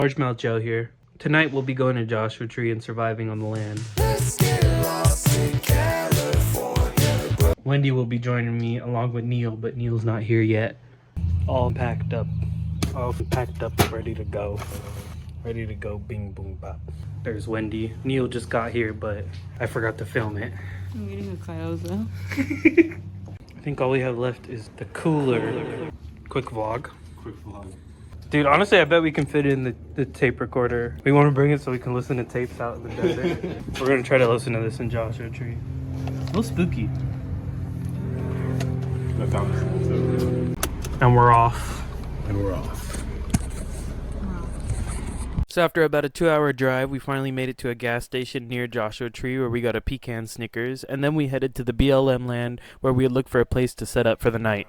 Largemouth Joe here. Tonight we'll be going to Joshua Tree and surviving on the land. Wendy will be joining me along with Neil, but Neil's not here yet. All packed up, ready to go. Ready to go, bing boom bop. There's Wendy. Neil just got here, but I forgot to film it. I'm getting excited though. I think all we have left is the cooler. Quick vlog. Dude, honestly, I bet we can fit in the tape recorder. We want to bring it so we can listen to tapes out in the desert. We're going to try to listen to this in Joshua Tree. A little spooky. And we're off. So after about a 2-hour drive, we finally made it to a gas station near Joshua Tree where we got a pecan Snickers, and then we headed to the BLM land where we would look for a place to set up for the night.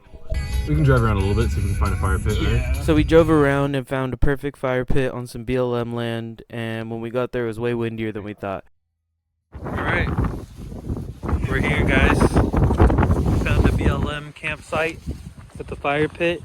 We can drive around a little bit, see if we can find a fire pit, right? So we drove around and found a perfect fire pit on some BLM land, and when we got there it was way windier than we thought. Alright, we're here guys. Found a BLM campsite with the fire pit.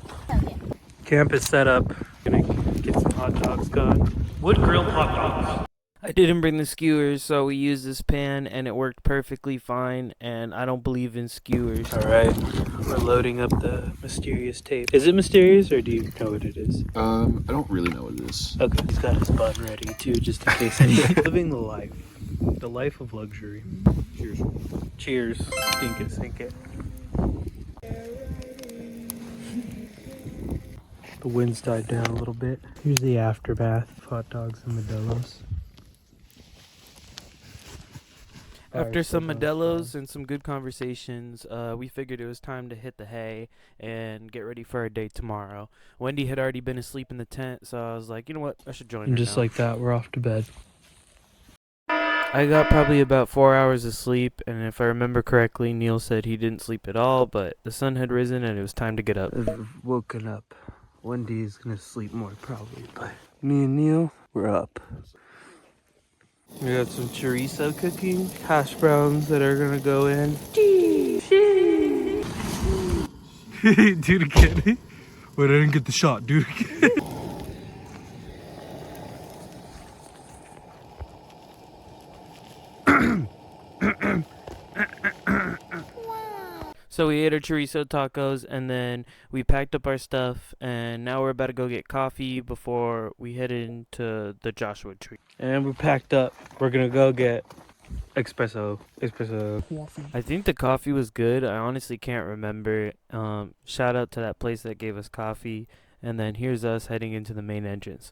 Camp is set up. Gonna get some hot dogs going. Wood grilled hot dogs. I didn't bring the skewers, so we used this pan and it worked perfectly fine, and I don't believe in skewers. Alright, we're loading up the mysterious tape. Is it mysterious or do you know what it is? I don't really know what it is. Okay, he's got his bun ready too, just in case anything. Living the life. The life of luxury. Cheers. Cheers. Stink it, sink it. The wind's died down a little bit. Here's the aftermath of hot dogs and Modelo's. After some Modelo's and some good conversations, we figured it was time to hit the hay and get ready for our date tomorrow. Wendy had already been asleep in the tent, so I was like, you know what, I should join her. And just like that, we're off to bed. I got probably about 4 hours of sleep, and if I remember correctly, Neil said he didn't sleep at all, but the sun had risen and it was time to get up. I've woken up. Wendy's gonna sleep more probably, but me and Neil, we're up. We got some chorizo cooking, hash browns that are gonna go in. Do it again. Wait, I didn't get the shot. Do it again. So we ate our chorizo tacos, and then we packed up our stuff, and now we're about to go get coffee before we head into the Joshua Tree. And we're packed up. We're gonna go get espresso. I think the coffee was good. I honestly can't remember. Shout out to that place that gave us coffee. And then here's us heading into the main entrance.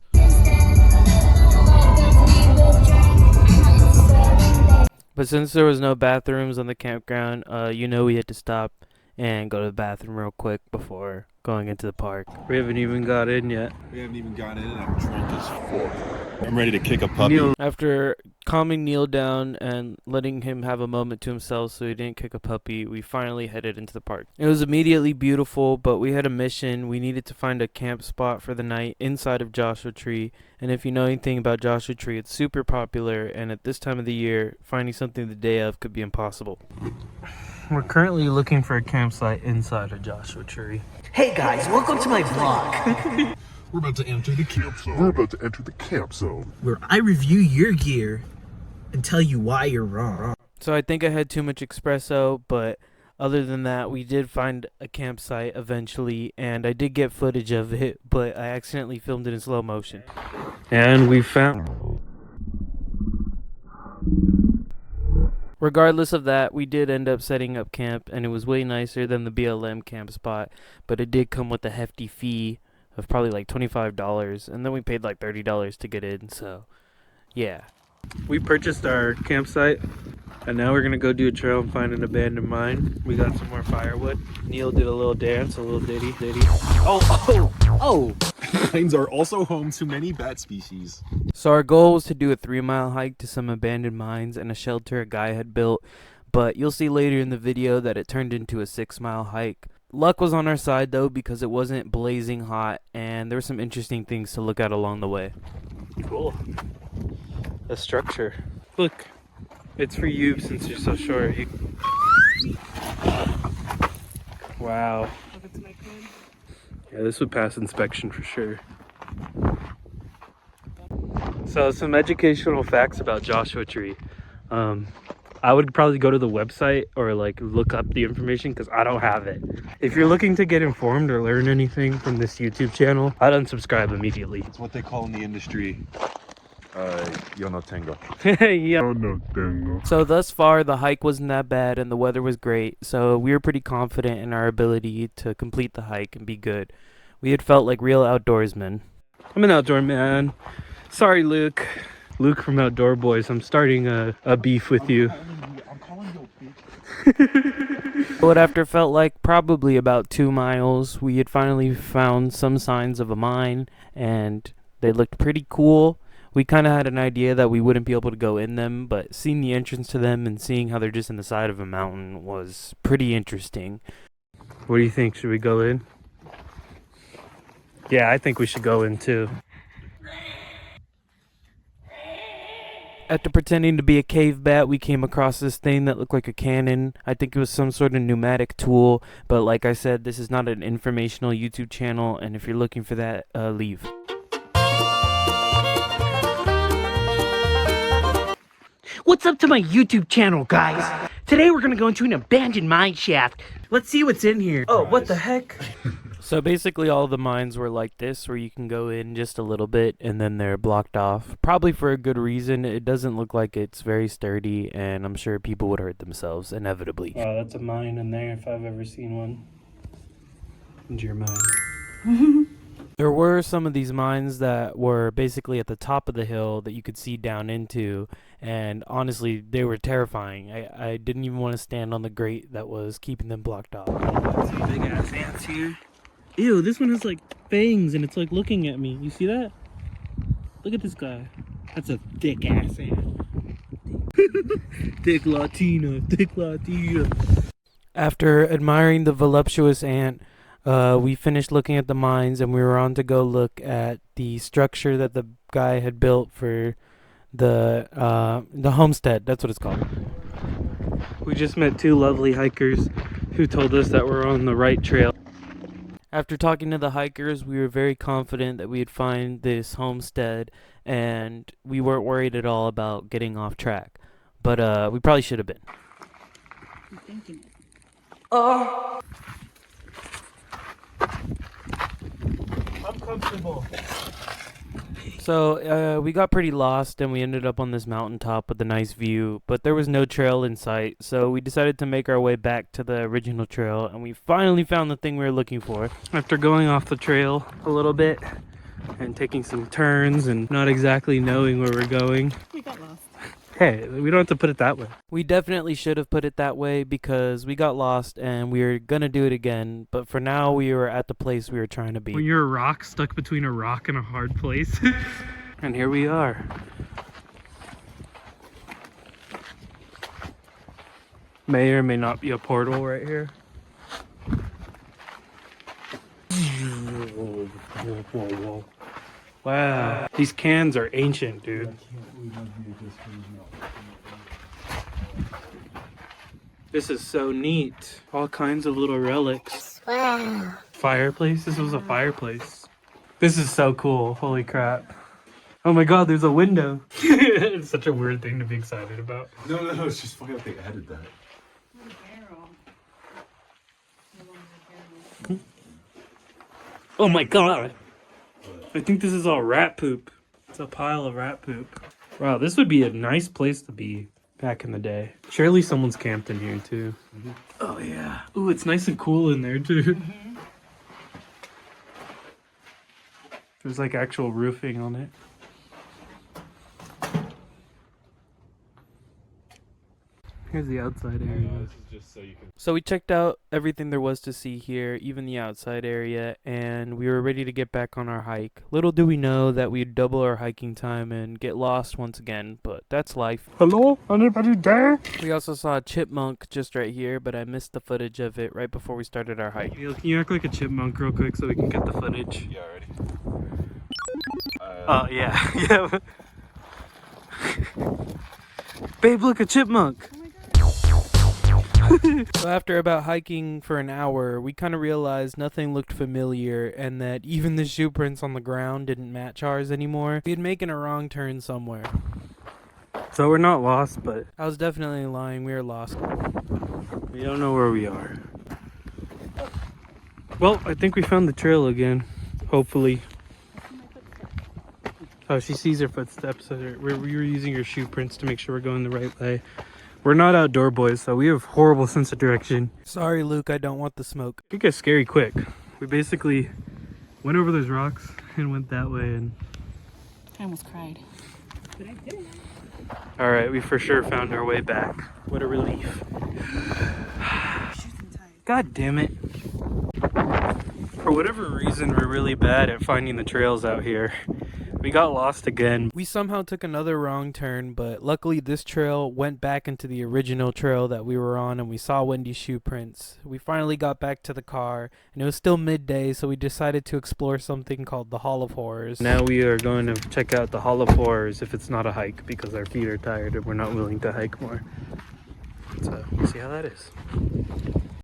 But since there was no bathrooms on the campground, we had to stop and go to the bathroom real quick before going into the park. We haven't even got in yet. And I'm drunk as fuck. I'm ready to kick a puppy. After calming Neil down and letting him have a moment to himself so he didn't kick a puppy, we finally headed into the park. It was immediately beautiful, but we had a mission. We needed to find a camp spot for the night inside of Joshua Tree. And if you know anything about Joshua Tree, it's super popular, and at this time of the year, finding something the day of could be impossible. We're currently looking for a campsite inside of Joshua Tree. Hey guys, welcome to my vlog. We're about to enter the camp zone. Where I review your gear and tell you why you're wrong. So I think I had too much espresso, but other than that, we did find a campsite eventually, and I did get footage of it, but I accidentally filmed it in slow motion. And we found... Regardless of that, we did end up setting up camp, and it was way nicer than the BLM camp spot, but it did come with a hefty fee of probably like $25, and then we paid like $30 to get in, so yeah. We purchased our campsite, and now we're gonna go do a trail and find an abandoned mine. We got some more firewood. Neil did a little dance, a little ditty. Oh! Mines are also home to many bat species. So our goal was to do a 3-mile hike to some abandoned mines and a shelter a guy had built, but you'll see later in the video that it turned into a 6-mile hike. Luck was on our side though, because it wasn't blazing hot and there were some interesting things to look at along the way. Cool. A structure. Look, it's for you since you're so short. Wow. Yeah, this would pass inspection for sure. So some educational facts about Joshua Tree. I would probably go to the website or like look up the information because I don't have it. If you're looking to get informed or learn anything from this YouTube channel, I'd unsubscribe immediately. It's what they call in the industry, yo no tengo. Yeah. So thus far, the hike wasn't that bad and the weather was great, so we were pretty confident in our ability to complete the hike and be good. We had felt like real outdoorsmen. I'm an outdoor man. Sorry, Luke. Luke from Outdoor Boys, I'm starting a beef with you. I'm calling you a bitch. What after felt like probably about 2 miles, we had finally found some signs of a mine, and they looked pretty cool. We kind of had an idea that we wouldn't be able to go in them, but seeing the entrance to them and seeing how they're just in the side of a mountain was pretty interesting. What do you think? Should we go in? Yeah, I think we should go in too. After pretending to be a cave bat, we came across this thing that looked like a cannon. I think it was some sort of pneumatic tool, but like I said, this is not an informational YouTube channel, and if you're looking for that, leave. What's up to my YouTube channel, guys? Today we're gonna go into an abandoned mine shaft. Let's see what's in here. Oh, what the heck? So basically all the mines were like this, where you can go in just a little bit and then they're blocked off. Probably for a good reason. It doesn't look like it's very sturdy, and I'm sure people would hurt themselves, inevitably. Wow, that's a mine in there if I've ever seen one. Into your mine. There were some of these mines that were basically at the top of the hill that you could see down into, and honestly, they were terrifying. I didn't even want to stand on the grate that was keeping them blocked off. See big ass ants here. Ew, this one has like fangs and it's like looking at me. You see that? Look at this guy. That's a thick ass ant. Thick Latina, thick Latina. After admiring the voluptuous ant, we finished looking at the mines, and we were on to go look at the structure that the guy had built for the homestead. That's what it's called. We just met 2 lovely hikers who told us that we're on the right trail. After talking to the hikers, we were very confident that we'd find this homestead, and we weren't worried at all about getting off track. But we probably should have been. I'm thinking it. I'm comfortable. So we got pretty lost, and we ended up on this mountaintop with a nice view, but there was no trail in sight, so we decided to make our way back to the original trail, and we finally found the thing we were looking for. After going off the trail a little bit and taking some turns and not exactly knowing where we're going. We got lost. Hey, we don't have to put it that way. We definitely should have put it that way because we got lost, and we were gonna do it again, but for now we were at the place we were trying to be. When you're a rock stuck between a rock and a hard place. And here we are. May or may not be a portal right here. Wow, these cans are ancient, dude. This is so neat. All kinds of little relics. Wow. Fireplace? This was a fireplace. This is so cool. Holy crap. Oh my god, there's a window. It's such a weird thing to be excited about. No, it's just funny that they added that. Oh my god. I think this is all rat poop. It's a pile of rat poop. Wow, this would be a nice place to be back in the day. Surely someone's camped in here too. Mm-hmm. Oh yeah. Ooh, it's nice and cool in there too. Mm-hmm. There's like actual roofing on it. Here's the outside area. This is just so you can. So we checked out everything there was to see here, even the outside area, and we were ready to get back on our hike. Little do we know that we'd double our hiking time and get lost once again, but that's life. Hello? Anybody there? We also saw a chipmunk just right here, but I missed the footage of it right before we started our hike. Can you act like a chipmunk real quick so we can get the footage? Yeah, already. Oh, yeah. Yeah. Babe, look, a chipmunk. So after about hiking for an hour, we kind of realized nothing looked familiar and that even the shoe prints on the ground didn't match ours anymore. We had making a wrong turn somewhere. So we're not lost, but I was definitely lying. We were lost. we don't know where we are. Well, I think we found the trail again. Hopefully. Oh, she sees her footsteps. We were using your shoe prints to make sure we're going the right way. We're not outdoor boys, so we have horrible sense of direction. Sorry, Luke. I don't want the smoke. It gets scary quick. We basically went over those rocks and went that way. And I almost cried. But I didn't. all right, we for sure found our way back. What a relief. God damn it. For whatever reason, we're really bad at finding the trails out here. We got lost again. We somehow took another wrong turn, but luckily this trail went back into the original trail that we were on and we saw Wendy's shoe prints. We finally got back to the car and it was still midday, so we decided to explore something called the Hall of Horrors. Now we are going to check out the Hall of Horrors if it's not a hike because our feet are tired and we're not willing to hike more. So we'll see how that is.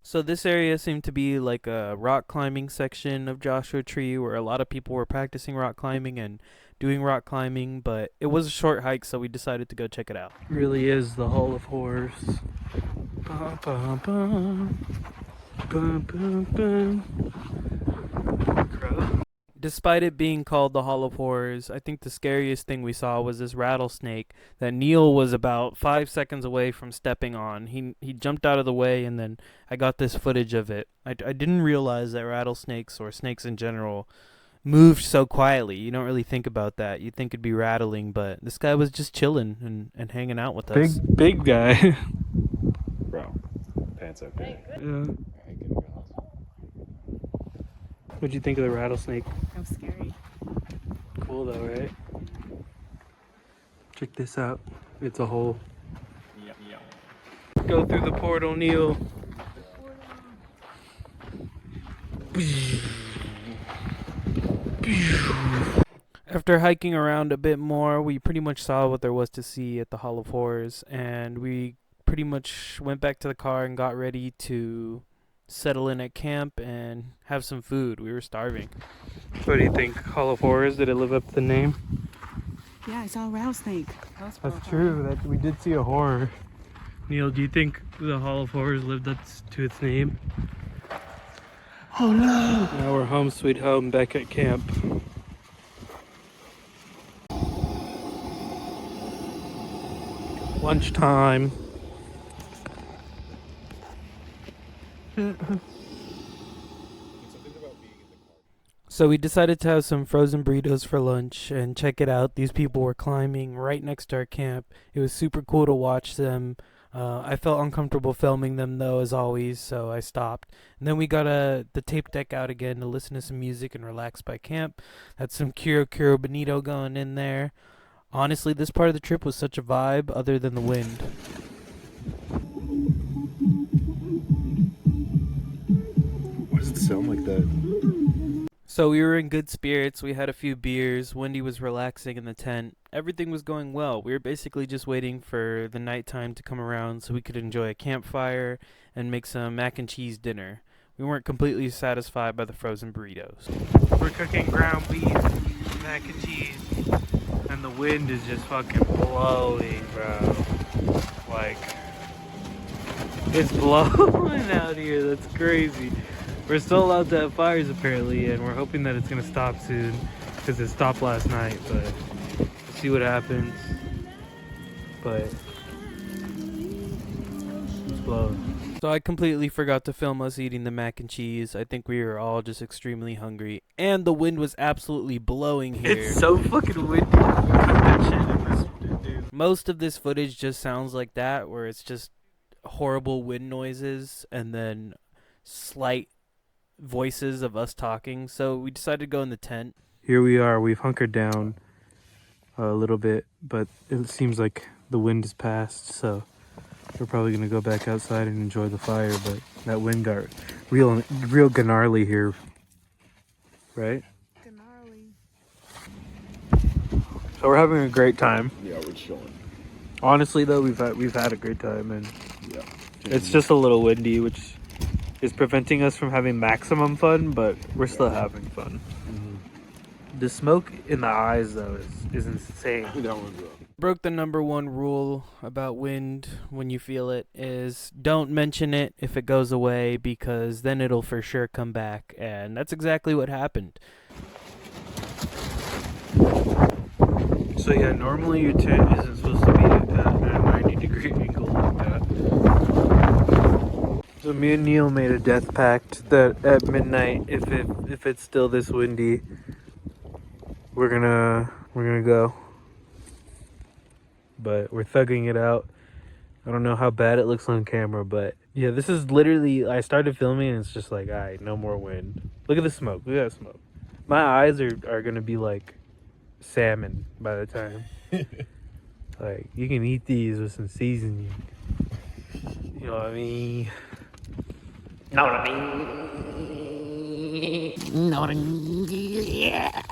So this area seemed to be like a rock climbing section of Joshua Tree where a lot of people were practicing rock climbing and doing rock climbing, but it was a short hike, so we decided to go check it out. It really is the Hall of Horrors. Bum, bum, bum. Bum, bum, bum. Crow. Despite it being called the Hall of Horrors, I think the scariest thing we saw was this rattlesnake that Neil was about 5 seconds away from stepping on. He jumped out of the way, and then I got this footage of it. I didn't realize that rattlesnakes, or snakes in general, moved so quietly. You don't really think about that. You'd think it'd be rattling, but this guy was just chilling and hanging out with us. Big guy. Bro, pants okay. Yeah. What'd you think of the rattlesnake? That was scary. Cool though, right? Check this out. It's a hole. Yeah. Go through the portal, Neil. After hiking around a bit more, we pretty much saw what there was to see at the Hall of Horrors, and we pretty much went back to the car and got ready to settle in at camp and have some food. We were starving. What do you think? Hall of Horrors, did it live up to the name? Yeah, I saw a rattlesnake. That's true. That we did see a horror. Neil, do you think the Hall of Horrors lived up to its name? Oh no! Now we're home sweet home back at camp. Lunchtime. So we decided to have some frozen burritos for lunch, and check it out. These people were climbing right next to our camp. It was super cool to watch them. I felt uncomfortable filming them though, as always, so I stopped. And then we got the tape deck out again to listen to some music and relax by camp. Had some kero bonito going in there. Honestly, this part of the trip was such a vibe, other than the wind. Why does it sound like that? So we were in good spirits. We had a few beers. Wendy was relaxing in the tent. Everything was going well. We were basically just waiting for the nighttime to come around so we could enjoy a campfire and make some mac and cheese dinner. We weren't completely satisfied by the frozen burritos. We're cooking ground beef, mac and cheese, and the wind is just fucking blowing, bro. Like, it's blowing out here. That's crazy. We're still allowed to have fires apparently, and we're hoping that it's gonna stop soon because it stopped last night. But we'll see what happens. But it's blowing. So I completely forgot to film us eating the mac and cheese. I think we were all just extremely hungry, and the wind was absolutely blowing here. It's so fucking windy. That shit in this, dude. Most of this footage just sounds like that, where it's just horrible wind noises and then slight voices of us talking. So we decided to go in the tent. Here we are. We've hunkered down a little bit, but it seems like the wind is past, so we're probably gonna go back outside and enjoy the fire. But that wind got real gnarly here, right? Gnarly. So we're having a great time. Yeah, we're chilling. Honestly, though, we've had a great time, and Yeah. It's just a little windy, which is preventing us from having maximum fun, but we're still having fun. The smoke in the eyes, though, is insane. That one's up. Broke the number one rule about wind when you feel it is don't mention it if it goes away, because then it'll for sure come back, and that's exactly what happened. So yeah, normally your tent isn't supposed to be at a 90-degree angle like that. So me and Neil made a death pact that at midnight, if it's still this windy, we're gonna go. But we're thugging it out. I don't know how bad it looks on camera, but yeah, this is literally, I started filming and it's just like, all right, no more wind. Look at the smoke. Look at that smoke. My eyes are gonna be like salmon by the time. Like, you can eat these with some seasoning. You know what I mean? Know what I mean? Know what I mean? Yeah.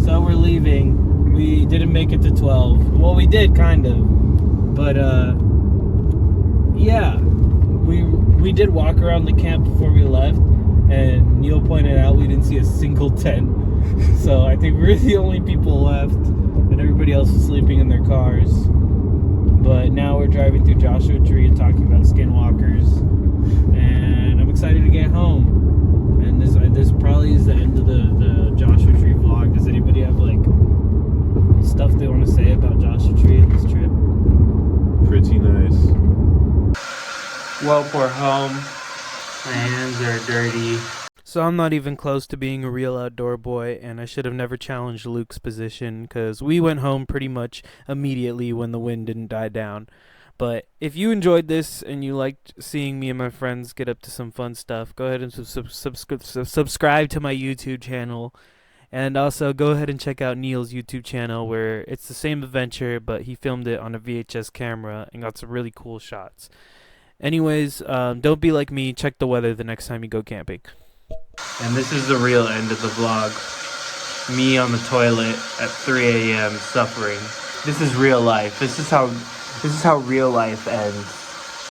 So we're leaving. We didn't make it to 12. Well, we did kind of, but yeah, we did walk around the camp before we left, and Neil pointed out we didn't see a single tent. So I think we're the only people left, and everybody else is sleeping in their cars. But now we're driving through Joshua Tree and talking about skinwalkers, and I'm excited to get home. And this probably is the end of the Joshua Tree vlog. Does anybody have like stuff they want to say about Joshua Tree and this trip? Pretty nice. Well, we're home. My hands are dirty. So I'm not even close to being a real outdoor boy, and I should have never challenged Luke's position, because we went home pretty much immediately when the wind didn't die down. But if you enjoyed this and you liked seeing me and my friends get up to some fun stuff, go ahead and subscribe to my YouTube channel. And also go ahead and check out Neil's YouTube channel, where it's the same adventure, but he filmed it on a VHS camera and got some really cool shots. Anyways, don't be like me. Check the weather the next time you go camping. And this is the real end of the vlog. Me on the toilet at 3 a.m. suffering. This is real life. This is how real life ends.